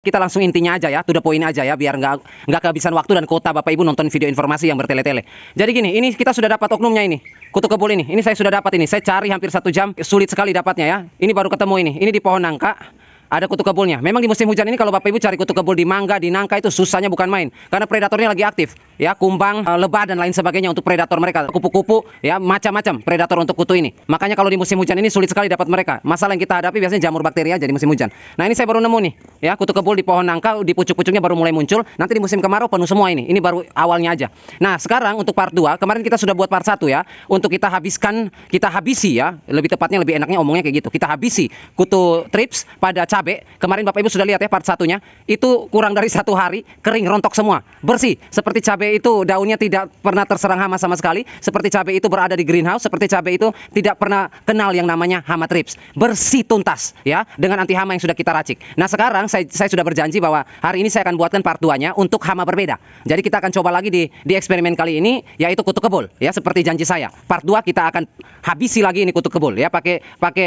Kita langsung intinya aja ya, to the point aja ya, biar nggak kehabisan waktu dan kuota Bapak Ibu nonton video informasi yang bertele-tele. Jadi gini, ini kita sudah dapat oknumnya ini, kutu kebul ini. Ini saya sudah dapat ini, saya cari hampir 1 jam, sulit sekali dapatnya ya. Ini baru ketemu ini. Ini di pohon nangka. Ada kutu kebulnya. Memang di musim hujan ini kalau Bapak Ibu cari kutu kebul di mangga, di nangka itu susahnya bukan main. Karena predatornya lagi aktif. Ya, kumbang, lebah dan lain sebagainya untuk predator mereka. Kupu-kupu, ya macam-macam predator untuk kutu ini. Makanya kalau di musim hujan ini sulit sekali dapat mereka. Masalah yang kita hadapi biasanya jamur bakteri aja di musim hujan. Nah, ini saya baru nemu nih. Ya, kutu kebul di pohon nangka, di pucuk-pucuknya baru mulai muncul. Nanti di musim kemarau penuh semua ini. Ini baru awalnya aja. Nah, sekarang untuk part 2, kemarin kita sudah buat part 1 ya. Untuk kita habisi ya. Lebih tepatnya, lebih enaknya omongnya kayak gitu. Kita habisi kutu trips pada cabai. Kemarin Bapak Ibu sudah lihat ya part 1-nya. Itu kurang dari 1 hari kering rontok semua, bersih. Seperti cabai itu daunnya tidak pernah terserang hama sama sekali. Seperti cabai itu berada di greenhouse. Seperti cabai itu tidak pernah kenal yang namanya hama trips. Bersih tuntas ya dengan anti hama yang sudah kita racik. Nah sekarang saya sudah berjanji bahwa hari ini saya akan buatkan part 2-nya untuk hama berbeda. Jadi kita akan coba lagi di eksperimen kali ini yaitu kutu kebul ya, seperti janji saya. Part 2 kita akan habisi lagi ini kutu kebul ya, pakai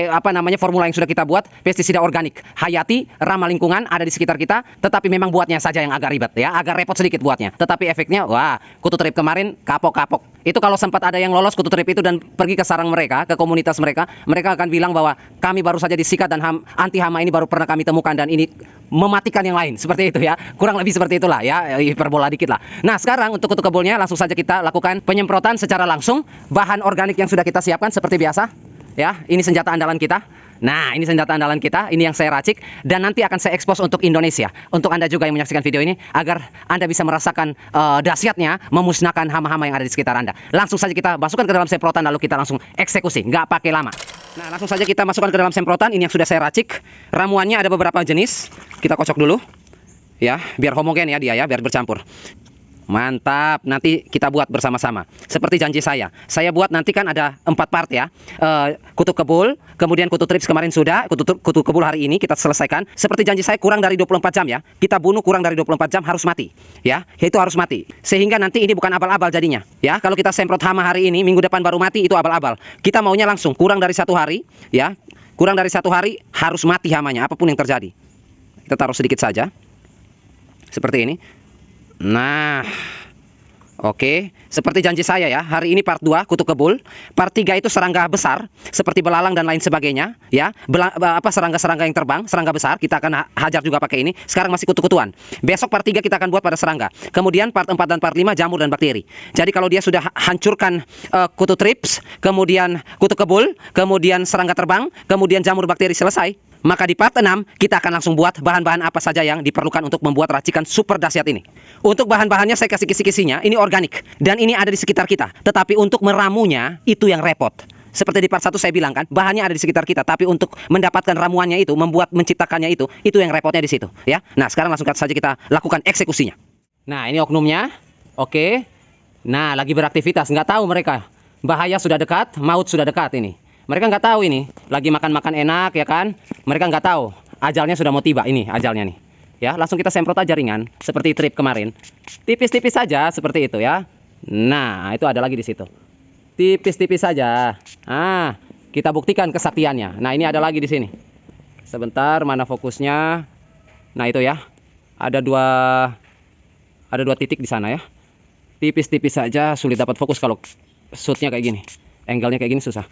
apa namanya formula yang sudah kita buat, pestisida organik, hayati, ramah lingkungan, ada di sekitar kita, tetapi memang buatnya saja yang agak ribet ya, agak repot sedikit buatnya. Tetapi efeknya, wah, kutu trip kemarin kapok-kapok. Itu kalau sempat ada yang lolos kutu trip itu dan pergi ke sarang mereka, ke komunitas mereka, mereka akan bilang bahwa kami baru saja disikat dan anti hama ini baru pernah kami temukan dan ini mematikan yang lain. Seperti itu ya, kurang lebih seperti itulah ya, hiperbola dikit lah. Nah sekarang untuk kutu kebulnya langsung saja kita lakukan penyemprotan secara langsung. Bahan organik yang sudah kita siapkan seperti biasa ya, ini senjata andalan kita. Nah, ini senjata andalan kita, ini yang saya racik dan nanti akan saya ekspos untuk Indonesia. Untuk Anda juga yang menyaksikan video ini agar Anda bisa merasakan dahsyatnya memusnahkan hama-hama yang ada di sekitar Anda. Langsung saja kita masukkan ke dalam semprotan lalu kita langsung eksekusi, nggak pakai lama. Nah, langsung saja kita masukkan ke dalam semprotan, ini yang sudah saya racik. Ramuannya ada beberapa jenis. Kita kocok dulu. Ya, biar homogen ya dia ya, biar bercampur. Mantap, nanti kita buat bersama-sama. Seperti janji saya buat nanti kan ada 4 part ya. Kutu kebul, kemudian kutu trips kemarin sudah, kutu kebul hari ini kita selesaikan. Seperti janji saya kurang dari 24 jam ya. Kita bunuh kurang dari 24 jam harus mati. Ya, itu harus mati. Sehingga nanti ini bukan abal-abal jadinya. Ya, kalau kita semprot hama hari ini, minggu depan baru mati, itu abal-abal. Kita maunya langsung kurang dari 1 hari, ya. Kurang dari 1 hari harus mati hamanya apapun yang terjadi. Kita taruh sedikit saja. Seperti ini. Nah, oke, seperti janji saya ya, hari ini part 2 kutu kebul, part 3 itu serangga besar seperti belalang dan lain sebagainya ya. Serangga-serangga yang terbang, serangga besar kita akan hajar juga pakai ini. Sekarang masih kutu-kutuan. Besok part 3 kita akan buat pada serangga. Kemudian part 4 dan part 5 jamur dan bakteri. Jadi kalau dia sudah hancurkan kutu trips, kemudian kutu kebul, kemudian serangga terbang, kemudian jamur bakteri selesai, maka di part 6 kita akan langsung buat bahan-bahan apa saja yang diperlukan untuk membuat racikan super dahsyat ini. Untuk bahan-bahannya saya kasih kisi-kisinya, ini organik dan ini ada di sekitar kita. Tetapi untuk meramunya itu yang repot. Seperti di part 1 saya bilang kan, bahannya ada di sekitar kita, tapi untuk mendapatkan ramuannya itu, menciptakannya itu yang repotnya di situ ya. Nah, sekarang langsung saja kita lakukan eksekusinya. Nah, ini oknumnya. Oke. Nah, lagi beraktivitas, nggak tahu mereka. Bahaya sudah dekat, maut sudah dekat ini. Mereka nggak tahu ini, lagi makan-makan enak ya kan. Mereka nggak tahu, ajalnya sudah mau tiba ini, ajalnya nih. Ya, langsung kita semprot aja ringan, seperti trip kemarin. Tipis-tipis saja, seperti itu ya. Nah, itu ada lagi di situ. Tipis-tipis saja. Ah, kita buktikan kesaktiannya. Nah, ini ada lagi di sini. Sebentar, mana fokusnya? Nah, itu ya. Ada dua titik di sana ya. Tipis-tipis saja, sulit dapat fokus kalau shootnya kayak gini. Angle-nya kayak gini susah.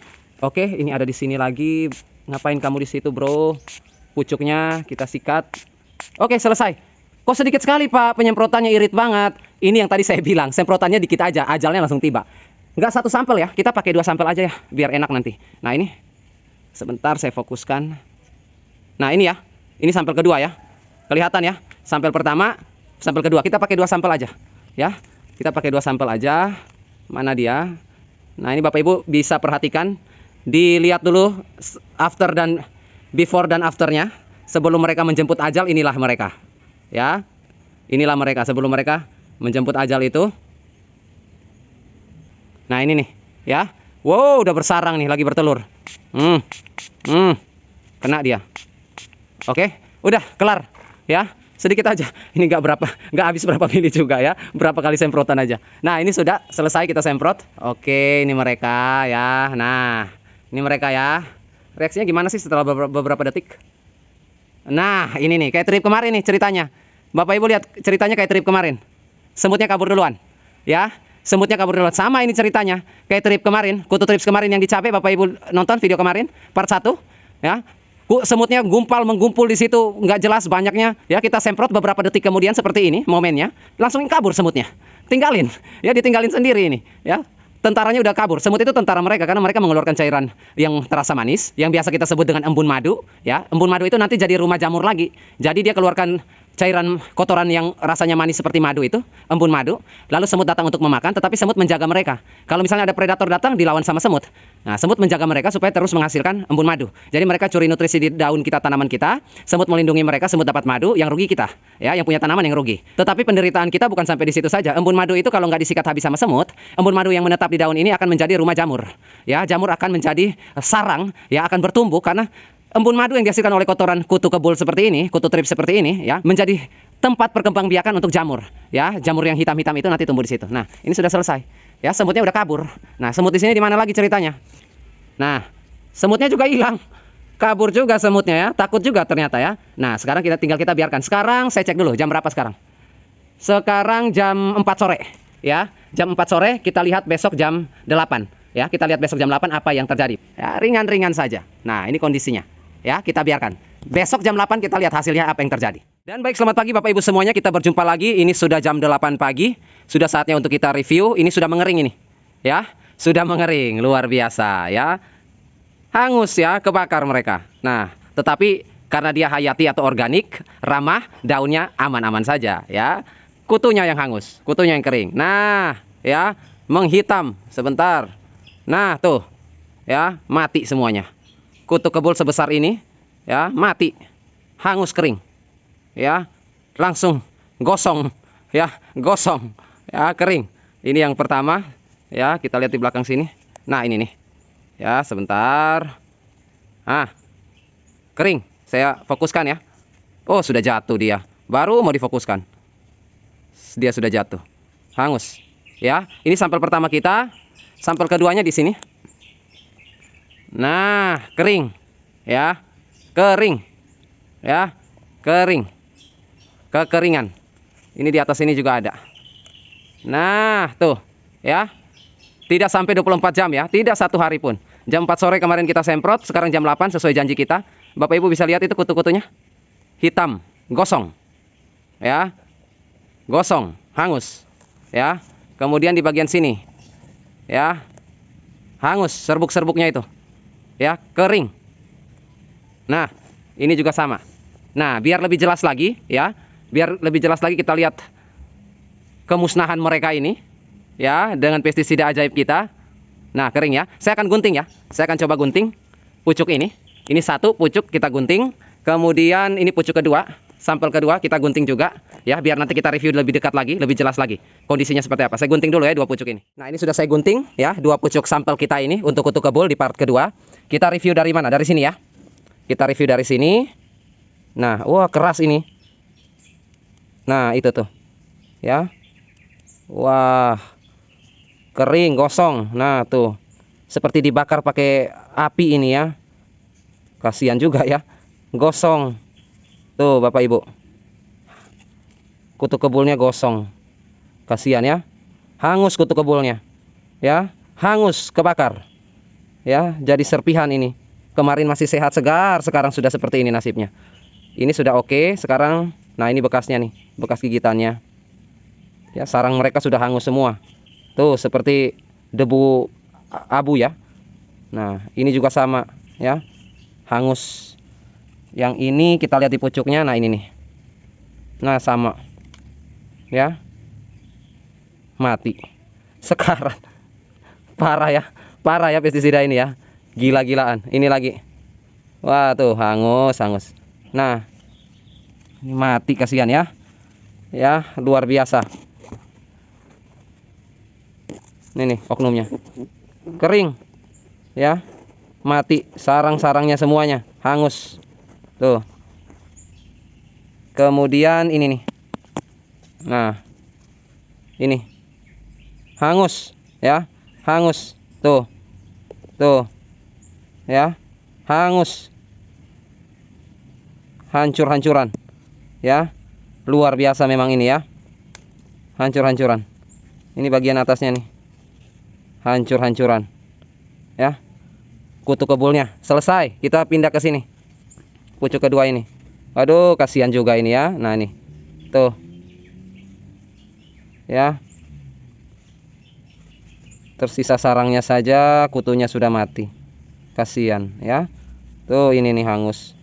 Oke, ini ada di sini lagi. Ngapain kamu di situ, bro? Pucuknya kita sikat. Oke, selesai. Kok sedikit sekali, Pak? Penyemprotannya irit banget. Ini yang tadi saya bilang, semprotannya dikit aja, ajalnya langsung tiba. Nggak 1 sampel ya, kita pakai 2 sampel aja ya, biar enak nanti. Nah, ini. Sebentar saya fokuskan. Nah, ini ya. Ini sampel kedua ya. Kelihatan ya? Sampel pertama, sampel kedua. Kita pakai 2 sampel aja. Ya. Kita pakai 2 sampel aja. Mana dia? Nah, ini Bapak Ibu bisa perhatikan. Dilihat dulu before dan afternya. Sebelum mereka menjemput ajal, inilah mereka. Ya. Inilah mereka sebelum mereka menjemput ajal itu. Nah, ini nih, ya. Wow, udah bersarang nih, lagi bertelur. Kena dia. Oke, udah kelar, ya. Sedikit aja. Ini nggak habis berapa menit juga ya. Berapa kali semprotan aja. Nah, ini sudah selesai kita semprot. Oke, ini mereka ya. Nah, ini mereka ya. Reaksinya gimana sih setelah beberapa detik? Nah, ini nih kayak trip kemarin nih ceritanya. Bapak Ibu lihat ceritanya kayak trip kemarin. Semutnya kabur duluan. Ya, semutnya kabur duluan. Sama ini ceritanya kayak trip kemarin, kutu trips kemarin yang dicapai. Bapak Ibu nonton video kemarin part 1, ya. Semutnya menggumpul di situ, nggak jelas banyaknya. Ya, kita semprot beberapa detik kemudian seperti ini momennya, langsung kabur semutnya. Tinggalin. Ya, ditinggalin sendiri ini, ya. Tentaranya udah kabur. Semut itu tentara mereka karena mereka mengeluarkan cairan yang terasa manis, yang biasa kita sebut dengan embun madu, ya. Embun madu itu nanti jadi rumah jamur lagi. Jadi dia keluarkan cairan kotoran yang rasanya manis seperti madu itu, embun madu. Lalu semut datang untuk memakan, tetapi semut menjaga mereka. Kalau misalnya ada predator datang, dilawan sama semut. Nah, semut menjaga mereka supaya terus menghasilkan embun madu. Jadi mereka curi nutrisi di daun kita, tanaman kita. Semut melindungi mereka, semut dapat madu, yang rugi kita. Ya, yang punya tanaman yang rugi. Tetapi penderitaan kita bukan sampai di situ saja. Embun madu itu kalau nggak disikat habis sama semut, embun madu yang menetap di daun ini akan menjadi rumah jamur. Ya, jamur akan menjadi sarang, ya akan bertumbuh karena embun madu yang dihasilkan oleh kotoran kutu kebul seperti ini, kutu trips seperti ini, ya, menjadi tempat perkembangbiakan untuk jamur. Ya, jamur yang hitam-hitam itu nanti tumbuh di situ. Nah, ini sudah selesai. Ya, semutnya udah kabur. Nah, semut di sini di mana lagi ceritanya? Nah, semutnya juga hilang. Kabur juga semutnya ya, takut juga ternyata ya. Nah, sekarang tinggal kita biarkan. Sekarang saya cek dulu jam berapa sekarang. Sekarang jam 4 sore, ya. Jam 4 sore, kita lihat besok jam 8. Ya, kita lihat besok jam 8 apa yang terjadi. Ya, ringan-ringan saja. Nah, ini kondisinya. Ya, kita biarkan. Besok jam 8 kita lihat hasilnya apa yang terjadi. Dan baik, selamat pagi Bapak Ibu semuanya. Kita berjumpa lagi. Ini sudah jam 8 pagi. Sudah saatnya untuk kita review. Ini sudah mengering ini. Ya, sudah mengering. Luar biasa ya. Hangus ya, kebakar mereka. Nah, tetapi karena dia hayati atau organik, ramah, daunnya aman-aman saja ya. Kutunya yang hangus, kutunya yang kering. Nah, ya, menghitam sebentar. Nah, tuh. Ya, mati semuanya. Kutu kebul sebesar ini ya, mati. Hangus kering. Ya, langsung gosong. Ya, gosong. Ya, kering. Ini yang pertama. Ya, kita lihat di belakang sini. Nah, ini nih. Ya, sebentar. Ah, kering. Saya fokuskan ya. Oh, sudah jatuh dia. Baru mau difokuskan. Dia sudah jatuh. Hangus. Ya, ini sampel pertama kita. Sampel keduanya di sini. Nah, kering. Ya, kering. Ya, kering. Kekeringan. Ini di atas ini juga ada. Nah, tuh. Ya. Tidak sampai 24 jam ya, tidak 1 hari pun. Jam 4 sore kemarin kita semprot, sekarang jam 8 sesuai janji kita. Bapak Ibu bisa lihat itu kutu-kutunya. Hitam, gosong. Ya. Gosong, hangus. Ya. Kemudian di bagian sini. Ya. Hangus serbuk-serbuknya itu. Ya, kering. Nah, ini juga sama. Nah, biar lebih jelas lagi ya. Biar lebih jelas lagi kita lihat kemusnahan mereka ini. Ya, dengan pestisida ajaib kita. Nah, kering ya. Saya akan gunting ya. Saya akan coba gunting pucuk ini. Ini satu pucuk kita gunting. Kemudian ini pucuk kedua. Sampel kedua kita gunting juga. Ya, biar nanti kita review lebih dekat lagi, lebih jelas lagi. Kondisinya seperti apa. Saya gunting dulu ya 2 pucuk ini. Nah, ini sudah saya gunting ya. 2 pucuk sampel kita ini untuk kutu kebul di part kedua. Kita review dari mana? Dari sini ya. Kita review dari sini. Nah, wah keras ini. Nah, itu tuh. Ya. Wah. Kering, gosong. Nah, tuh. Seperti dibakar pakai api ini ya. Kasihan juga ya. Gosong. Tuh, Bapak Ibu. Kutu kebulnya gosong. Kasihan ya. Hangus kutu kebulnya. Ya, hangus, kebakar. Ya, jadi serpihan ini. Kemarin masih sehat segar, sekarang sudah seperti ini nasibnya. Ini sudah oke, sekarang nah ini bekasnya nih, bekas gigitannya. Ya, sarang mereka sudah hangus semua. Tuh, seperti debu abu ya. Nah, ini juga sama ya. Hangus. Yang ini kita lihat di pucuknya. Nah, ini nih. Nah, sama. Ya. Mati. Sekarang. Parah ya. Parah ya pestisida ini ya. Gila-gilaan. Ini lagi. Wah, tuh hangus, hangus. Nah, ini mati kasihan ya. Ya, luar biasa. Ini nih oknumnya. Kering. Ya. Mati sarang-sarangnya semuanya, hangus. Tuh. Kemudian ini nih. Nah. Ini. Hangus, ya. Hangus. Tuh. Tuh. Ya. Hangus. hancur-hancuran. Ya. Luar biasa memang ini ya. Hancur-hancuran. Ini bagian atasnya nih. Hancur-hancuran. Ya. Kutu kebulnya selesai. Kita pindah ke sini. Pucuk kedua ini. Aduh, kasihan juga ini ya. Nah, nih. Tuh. Ya. Tersisa sarangnya saja, kutunya sudah mati. Kasihan ya. Tuh ini nih hangus.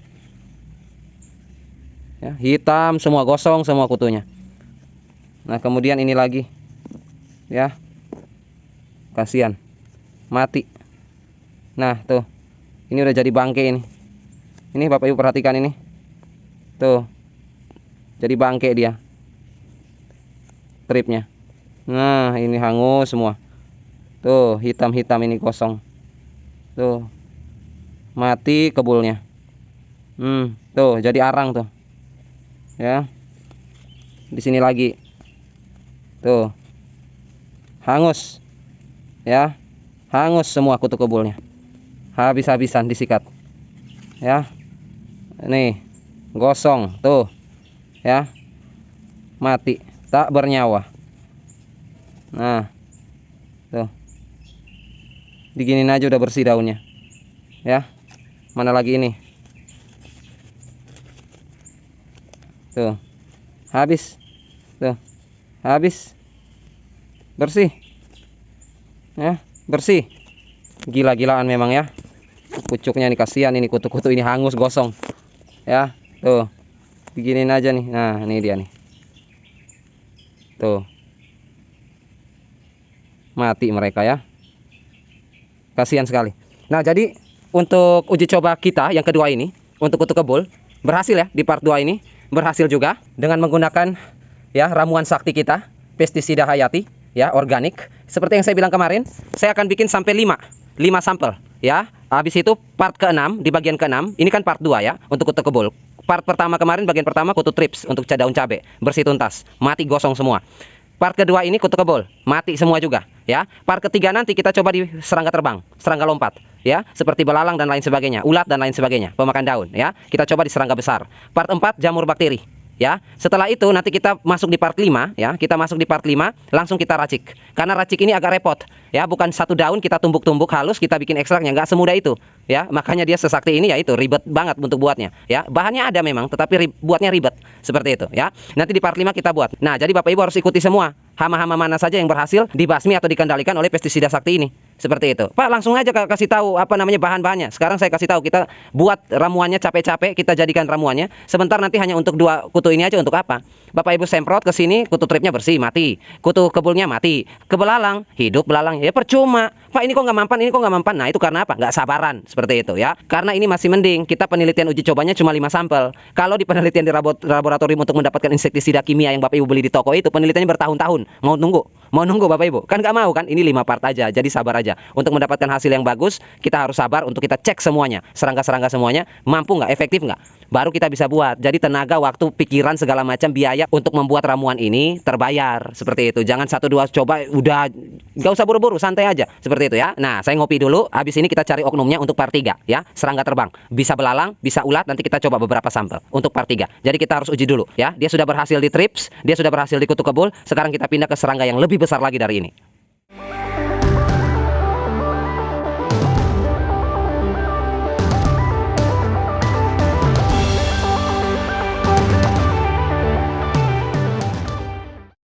Ya, hitam semua, gosong semua kutunya. Nah, kemudian ini lagi. Ya. Kasihan. Mati. Nah, tuh. Ini udah jadi bangke ini. Ini Bapak Ibu perhatikan ini. Tuh. Jadi bangke dia. Tripnya. Nah, ini hangus semua. Tuh, hitam-hitam ini kosong. Tuh. Mati kebulnya. Tuh, jadi arang tuh. Ya. Di sini lagi. Tuh. Hangus. Ya. Hangus semua kutu kebulnya. Habis-habisan disikat. Ya. Nih, gosong tuh. Ya. Mati, tak bernyawa. Nah. Tuh. Diginin aja udah bersih daunnya. Ya. Mana lagi ini? Tuh. Habis. Tuh. Habis. Bersih. Ya, bersih. Gila-gilaan memang ya. Pucuknya nih kasihan ini, kutu-kutu ini hangus gosong. Ya, tuh. Diginin aja nih. Nah, ini dia nih. Tuh. Mati mereka ya. Kasihan sekali. Nah, jadi untuk uji coba kita yang kedua ini untuk kutu kebul berhasil ya di part 2 ini. Berhasil juga dengan menggunakan ya ramuan sakti kita, pestisida hayati ya, organik. Seperti yang saya bilang kemarin, saya akan bikin sampai 5 sampel ya. Habis itu part ke-6 di bagian ke-6. Ini kan part 2 ya untuk kutu kebul. Part pertama kemarin bagian pertama kutu trips untuk daun cabai, bersih tuntas, mati gosong semua. Part kedua ini kutu kebul, mati semua juga ya. Part ketiga nanti kita coba di serangga terbang, serangga lompat ya, seperti belalang dan lain sebagainya, ulat dan lain sebagainya, pemakan daun ya. Kita coba di serangga besar. Part 4 jamur bakteri ya. Setelah itu nanti kita masuk di part 5 ya. Kita masuk di part 5 langsung kita racik. Karena racik ini agak repot ya, bukan satu daun kita tumbuk-tumbuk halus kita bikin ekstraknya, nggak semudah itu ya. Makanya dia sesakti ini ya, itu ribet banget untuk buatnya ya. Bahannya ada memang tetapi buatnya ribet seperti itu ya. Nanti di part 5 kita buat. Nah, jadi Bapak Ibu harus ikuti semua hama-hama mana saja yang berhasil dibasmi atau dikendalikan oleh pestisida sakti ini. Seperti itu. Pak, langsung aja kasih tahu apa namanya bahan-bahannya. Sekarang saya kasih tahu, kita buat ramuannya capek-capek, kita jadikan ramuannya. Sebentar nanti hanya untuk 2 kutu ini aja, untuk apa? Bapak Ibu semprot ke sini, kutu tripnya bersih, mati. Kutu kebulnya mati. Ke belalang, hidup belalang. Ya percuma. Pak, ini kok nggak mempan, ini kok nggak mempan. Nah, itu karena apa? Nggak sabaran, seperti itu ya. Karena ini masih mending. Kita penelitian uji cobanya cuma 5 sampel. Kalau di penelitian di laboratorium untuk mendapatkan insektisida kimia yang Bapak Ibu beli di toko itu, penelitiannya bertahun-tahun. Mau nunggu Bapak Ibu? Kan nggak mau kan? Ini 5 part aja, jadi sabar aja. Untuk mendapatkan hasil yang bagus, kita harus sabar untuk kita cek semuanya, serangga-serangga semuanya, mampu nggak, efektif nggak, baru kita bisa buat. Jadi tenaga, waktu, pikiran, segala macam biaya untuk membuat ramuan ini terbayar. Seperti itu. Jangan 1-2 coba udah, nggak usah buru-buru, santai aja. Seperti itu ya. Nah, saya ngopi dulu. Habis ini kita cari oknumnya untuk part 3 ya. Serangga terbang, bisa belalang, bisa ulat. Nanti kita coba beberapa sampel untuk part 3. Jadi kita harus uji dulu ya. Dia sudah berhasil di trips, dia sudah berhasil di kutu kebul. Sekarang kita pindah ke serangga yang lebih besar lagi dari ini.